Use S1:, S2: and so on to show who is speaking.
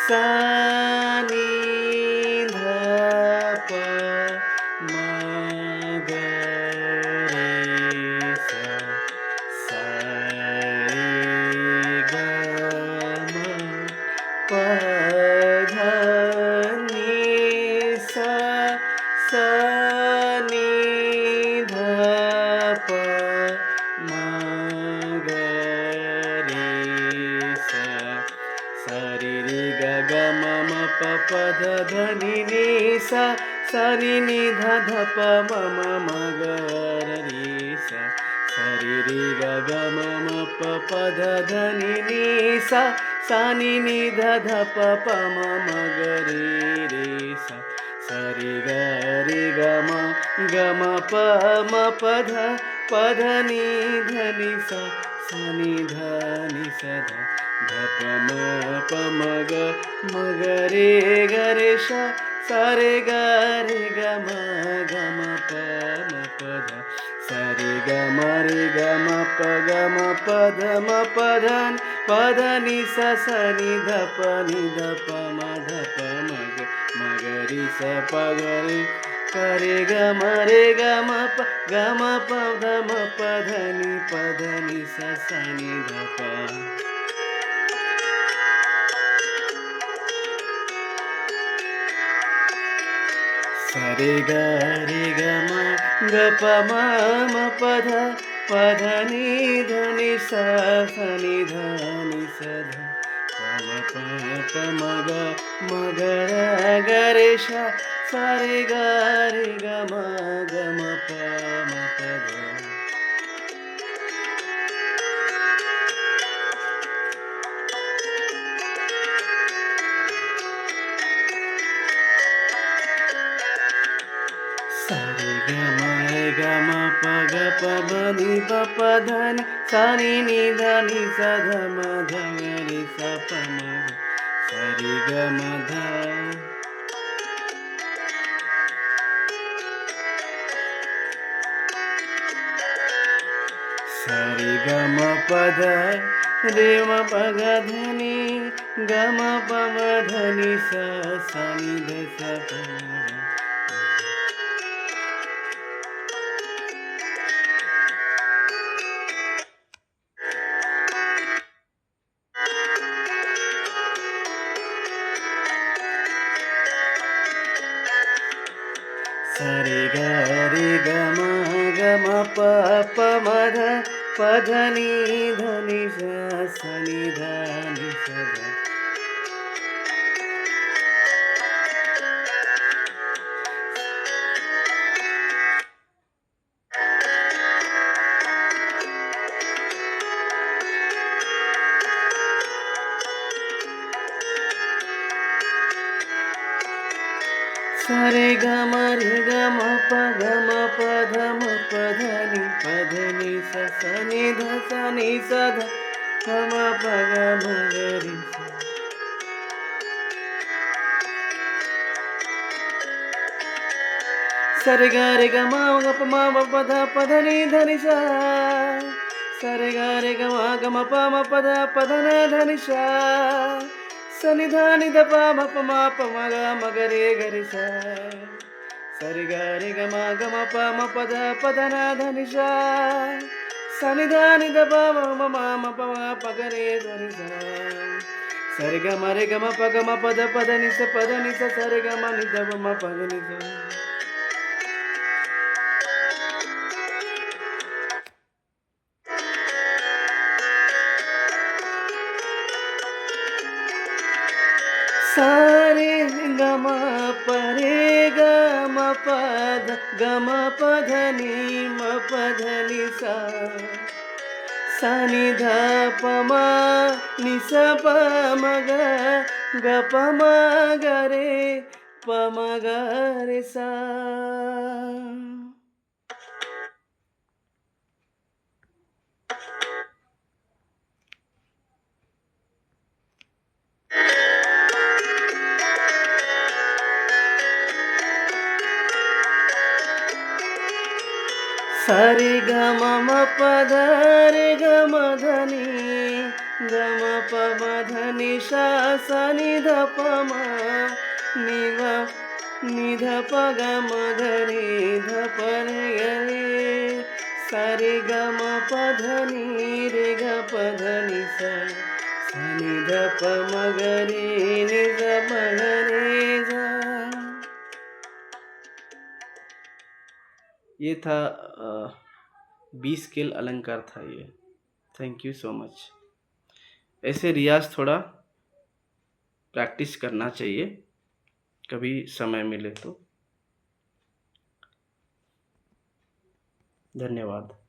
S1: सा नी ध प म ग रे सा सा रे ग म प ध नि सा सा नी ध प म ग रे सा सा रे रे ग ग म म प प ध ध नि नि सा सा ನಿ ನಿ ಧ ಧ ಪ ಮ ಮ ಮ ಗ ರ ರಿ ಸ ಸ ರಿ ರಿ ಗ ಗ ಮ ಮ ಪ ಪ ಧ ಧ ನಿ ನಿ ಸ ಸ ನಿ ನಿ ಧ ಧ ಪ ಪ ಮ ಮ ಗ ರಿ ರಿ ಸ ಸ ರಿ ಗ ರಿ ಗ ಮ ಪ ಮ ಪ ಧ ನಿ ಧ ನಿ ಸ ಸ ನಿ ಧ ನಿ ಸ ಧ ಪ ಮ ಗ ರೆ ಗ ರೆ ಶ ಸ ರೆ ಗ ಮ ಪ ಮ ಪ ಧ ಸ ರೆ ಗ ಮ ಪ ಮ ಪ ಧ ನಿ ಸ ಸ ನಿ ಧ ಪ ಮ ಧ ಪ ಮ ಗ ರಿ ಸ ಪ ಗ ರೆ ಗ ಮ ಪ ಧ ಮ ಪ ಧ ni ಸ ಸ ನಿ ಧ ಪ ಸ ರೆ ಗ ಮ ಗ ಪ ಮ ಮ ಪ ಧ ನಿ ಧ ನಿ ಸ ಸ ನಿ ಧ ನಿ ಸ ಧ ಪ ಮ ಪ ಮ ಗ ರ ಗ ರೆ ಶ ಸ ರೆ ಗ ಮ ಪ ಮ ಪ ಧ ಸ ರೆ ಗ ಮ ಪ ಗ ಪ ಮ ನಿ ಪ ಪ ಧ ನಿ ಸ ನಿ ನಿ ಧ ನಿ ಸ ಧ ಮ ಧ ಗ ರಿ ಸ ಪ ಮ ಸ ರೆ ಗ ಮ ಧ ಸ ರೆ ಗ ಮ ಪ ಧ ರೆ ಮ ಪ ಗ ಧ ನಿ ಗ ಮ ಪ ಮ ಧ ನಿ ಸ ಸ ನಿ ಧ ಸ ಪ ಸ ರೆ ಗ ಮ ಪ ಪ ಮ ಧ ಪ ಧ ನಿ ಸ ಸ ನಿ ಧ ನಿ ಸ ಧ ಸ ರೆ ಗ ಮ ಪ ಗ ಮ ಪ ಧ ಮ ಪ ಧ ನಿ ಸ ಸ ನಿ ಧ ಸ ನಿ ಸ ಧ ಪ ಮ ಪ ಗ ಮ ಗ ರಿ ಸ ಸ ರೆ ಗ ಮ ಗ ಪ ಮ ಪ ಧ ನಿ ಧ ನಿ ಸ ಸ ರೆ ಗ ಮ ಪ ಮ ಪ ಧ ನ ಧ ನಿ ಸ ಸ ನಿ ಧ ನಿ ಧ ಪ ಮ ಗ ಮ ಗ ರೆ ಗ ರಿ ಸ ಸ ರೆ ಗ ಮ ಪ ಧ ನ ಧ ನಿ ಸ ಸ ನಿ ಧ ನಿ ಧ ಪ ಮ ಪ ಗ ರೆ ಗ ರಿ ಸ ಸ ರೆ ಗ ಮ ಪ ಧ ನಿ ಸ ಸ ರೆ ಗ ಮ ನಿ ಧ ಮ ಪ ಗ ನಿ ಸ ಸ ರೆ ಗ ಮ ಪ ರೆ ಗ ಮ ಪ ಧ ಗ ಮ ಪ ಧ ನಿ ಮ ಪ ಧ ನಿ ಸ ಸ ನಿ ಧ ಪ ಮ ನಿ ಸ ಪ ಮ ಗ ಪ ಮ ಗ ರೆ ಪ ಮ ಗ ರೆ ಸ ಸ ರೆ ಗ ಮ ಪ ಧ ರೆ ಗ ಮ ಧ ನಿ गम पम धनि सा सा नि ध प म नि ग नि ध प ग म ग रे ध प रे ग रे सा रे ग म प ध नि रे ग प ध नि सा सा नि ध प म ग रे नि ध प ग रे सा। ये था बी स्केल अलंकार था ये। Thank you so much. ऐसे रियाज थोड़ा प्रैक्टिस करना चाहिए कभी समय मिले तो। धन्यवाद।